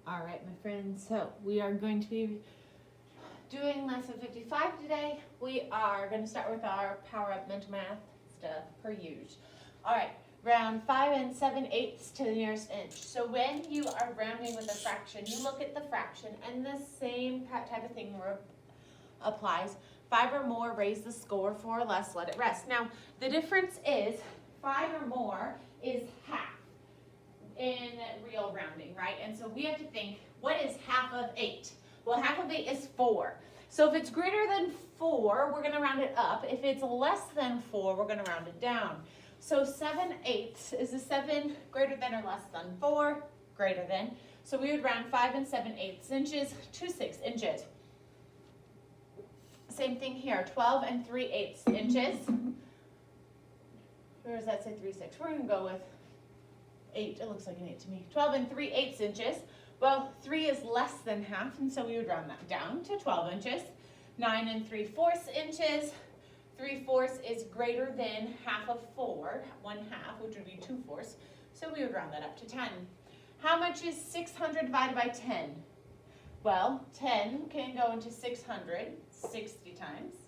All right, my friends, so we are going to be doing lesson 55 today. We are going to start with our Power Up Mental Math stuff per usual. All right, round 5 7/8 to the nearest inch. So when you are rounding with a fraction, you look at the fraction and the same type of thing applies. 5 or more, raise the score. 4 or less, let it rest. Now, the difference is 5 or more is half in real rounding, right? And so we have to think, what is half of 8? Well, half of 8 is 4. So if it's greater than 4, we're going to round it up. If it's less than 4, we're going to round it down. So 7/8 is a 7 greater than or less than 4, greater than. So we would round 5 7/8 inches to 6 inches. Same thing here, 12 3/8 inches. Or does that say 3/6? We're going to go with 8, it looks like an 8 to me. 12 3/8 inches. Well, 3 is less than half, and so we would round that down to 12 inches. 9 3/4 inches. 3/4 is greater than half of 4, 1/2, which would be 2/4. So we would round that up to 10. How much is 600 divided by 10? Well, 10 can go into 600, 60 times.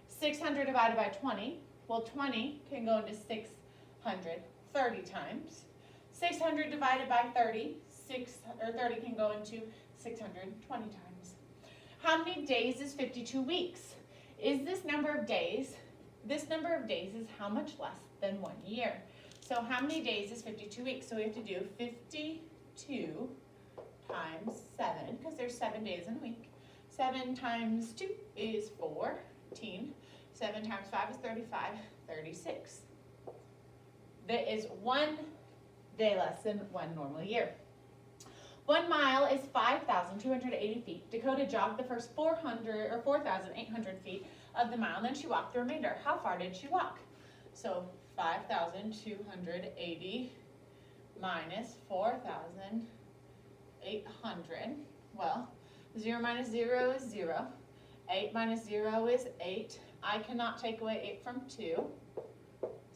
600 divided by 20, well, 20 can go into 600, 30 times. 600 divided by 30, 30 can go into 620 times. How many days is 52 weeks? Is this number of days is how much less than 1 year? So how many days is 52 weeks? So we have to do 52 times 7, because there's 7 days in a week. 7 times 2 is 14. 7 times 5 is 35, 36. That is 1 day less than 1 normal year. 1 mile is 5,280 feet. Dakota jogged the first 4,800 feet of the mile, then she walked the remainder. How far did she walk? So 5,280 minus 4,800. Well, 0 minus 0 is 0. 8 minus 0 is 8. I cannot take away 8 from 2.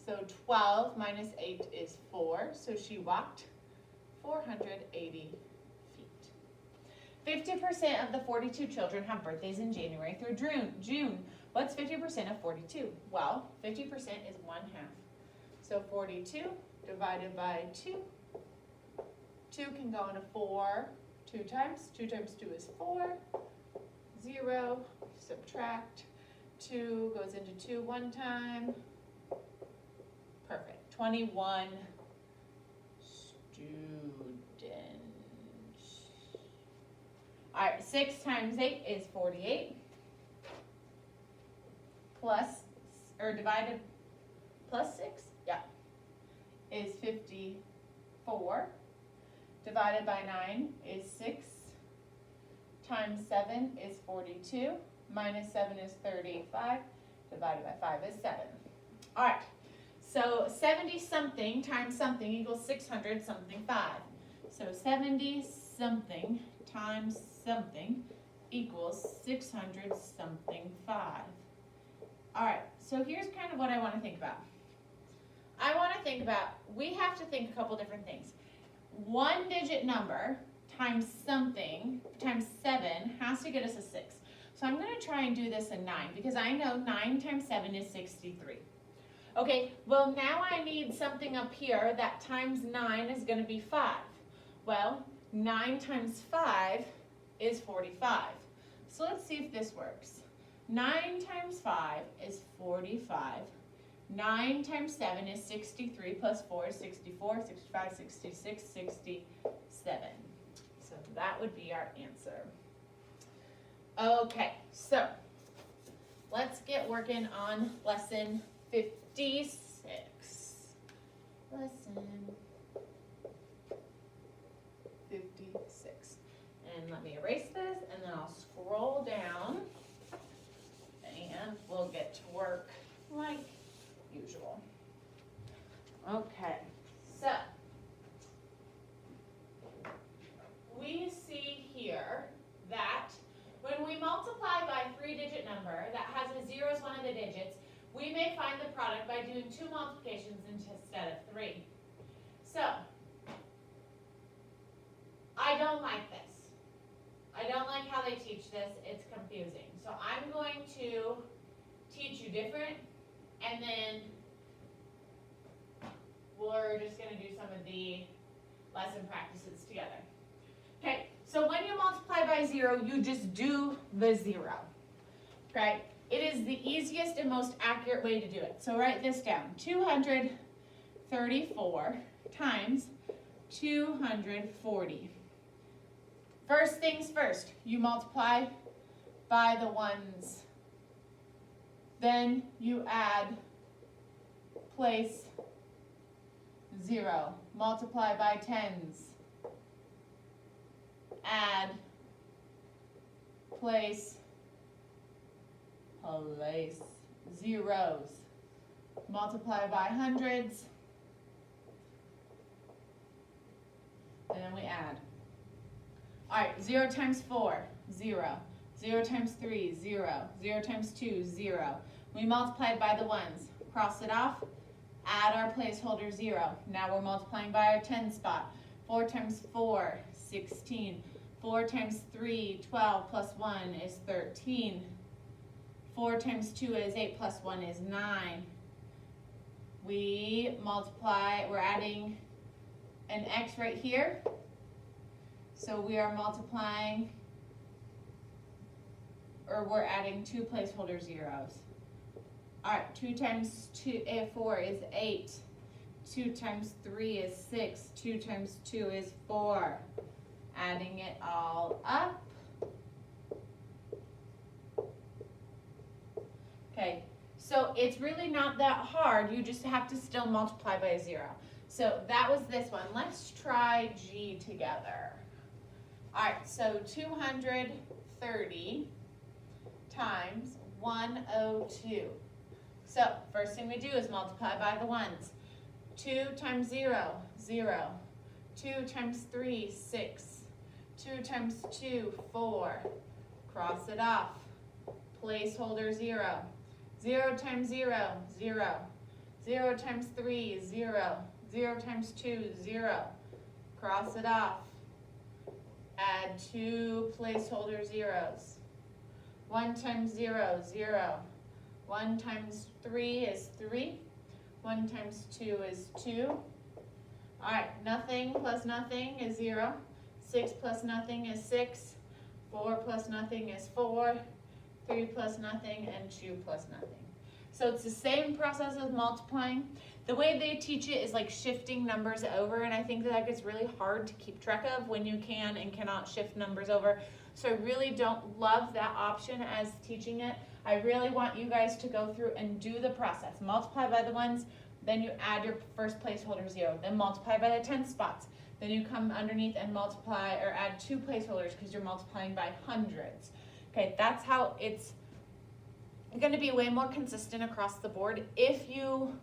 So 12 minus 8 is 4. So she walked 480 feet. 50% of the 42 children have birthdays in January through June. What's 50% of 42? Well, 50% is 1/2. So 42 divided by 2. 2 can go into 4 2 times. 2 times 2 is 4. 0, subtract. 2 goes into 2 1 time. Perfect. 21 students. All right, 6 times 8 is 48. Divided plus 6, yeah, is 54. Divided by 9 is 6. Times 7 is 42. Minus 7 is 35. Divided by 5 is 7. All right. So 70 something times something equals 600 something 5. So 70 something times something equals 600 something 5. All right, so here's kind of what I want to think about. We have to think a couple different things. 1 digit number times something times 7 has to get us a 6. So I'm going to try and do this in 9 because I know 9 times 7 is 63. Okay, well now I need something up here that times 9 is going to be 5. Well, 9 times 5 is 45. So let's see if this works. 9 times 5 is 45. 9 times 7 is 63 plus 4 is 64, 65, 66, 67. So that would be our answer. Okay, so let's get working on lesson 56. Lesson 56. And let me erase this and then I'll scroll down and we'll get to work like usual. Okay, so we see here that when we multiply by a 3-digit number that has a 0 as one of the digits, we may find the product by doing 2 multiplications instead of 3. So I I don't like this. I don't like how they teach this. It's confusing. So I'm going to teach you different, and then we're just going to do some of the lesson practices together. Okay, so when you multiply by 0, you just do the 0. Okay, it is the easiest and most accurate way to do it. So write this down. 234 times 240. First things first, you multiply by the ones. Then you add, place 0. Multiply by tens. Add, place zeros. Multiply by hundreds. And then we add. All right, 0 times 4, 0. 0 times 3, 0. 0 times 2, 0. We multiplied by the ones. Cross it off. Add our placeholder 0. Now we're multiplying by our 10 spot. 4 times 4, 16. 4 times 3, 12, plus 1 is 13. 4 times 2 is 8, plus 1 is 9. We multiply, we're adding an x right here. So we are multiplying, or we're adding 2 placeholder zeros. All right, 2 times 4 is 8. 2 times 3 is 6. 2 times 2 is 4. Adding it all up. Okay, so it's really not that hard. You just have to still multiply by 0. So that was this one. Let's try G together. All right, so 230 times 102. So first thing we do is multiply by the ones. 2 times 0, 0. 2 times 3, 6. 2 times 2, 4. Cross it off. Placeholder 0. 0 times 0, 0. 0 times 3, 0. 0 times 2, 0. Cross it off. Add 2 placeholder zeros. 1 times 0, 0. 1 times 3 is 3. 1 times 2 is 2. All right, nothing plus nothing is 0. 6 plus nothing is 6. 4 plus nothing is 4. 3 plus nothing, and 2 plus nothing. So it's the same process as multiplying. The way they teach it is like shifting numbers over, and I think that gets really hard to keep track of when you can and cannot shift numbers over. So I really don't love that option as teaching it. I really want you guys to go through and do the process. Multiply by the ones, then you add your first placeholder 0, then multiply by the 10 spots. Then you come underneath and multiply or add 2 placeholders because you're multiplying by hundreds. Okay, that's how it's going to be way more consistent across the board if you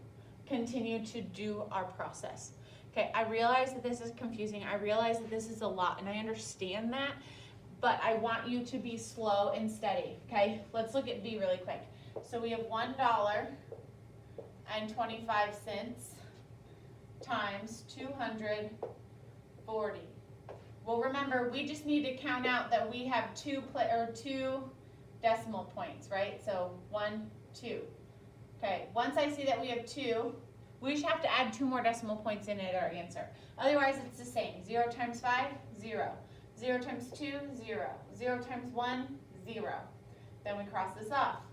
continue to do our process. Okay, I realize that this is confusing. I realize that this is a lot, and I understand that, but I want you to be slow and steady. Okay, let's look at B really quick. So we have $1.25 times 240. Well, remember, we just need to count out that we have two decimal points, right? So 1, 2. Okay, once I see that we have 2, we just have to add 2 more decimal points in at our answer. Otherwise, it's the same. 0 times 5, 0. 0 times 2, 0. 0 times 1, 0. Then we cross this off.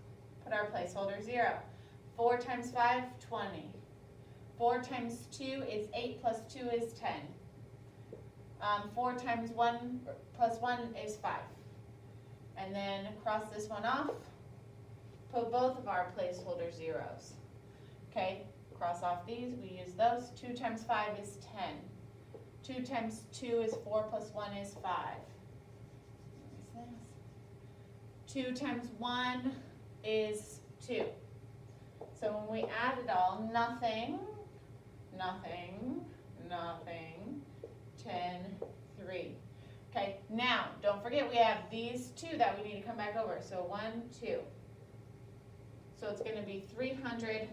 Put our placeholder 0. 4 times 5, 20. 4 times 2 is 8 plus 2 is 10. 4 times 1 plus 1 is 5. And then cross this one off. Put both of our placeholder zeros. Okay, cross off these, we use those. 2 times 5 is 10. 2 times 2 is 4 plus 1 is 5. What is this? 2 times 1 is 2. So when we add it all, nothing, nothing, nothing, 10, 3. Okay, now, don't forget we have these 2 that we need to come back over. So 1, 2. So it's going to be $310.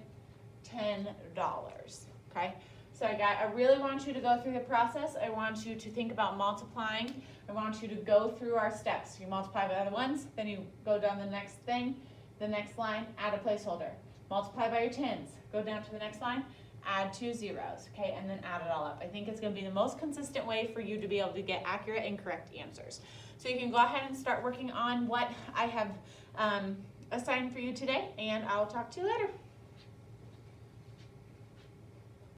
Okay, So I really want you to go through the process. I want you to think about multiplying. I want you to go through our steps. You multiply by the ones, then you go down the next thing, the next line, add a placeholder. Multiply by your tens, go down to the next line, add 2 zeros, okay, and then add it all up. I think it's going to be the most consistent way for you to be able to get accurate and correct answers. So you can go ahead and start working on what I have assigned for you today, and I'll talk to you later.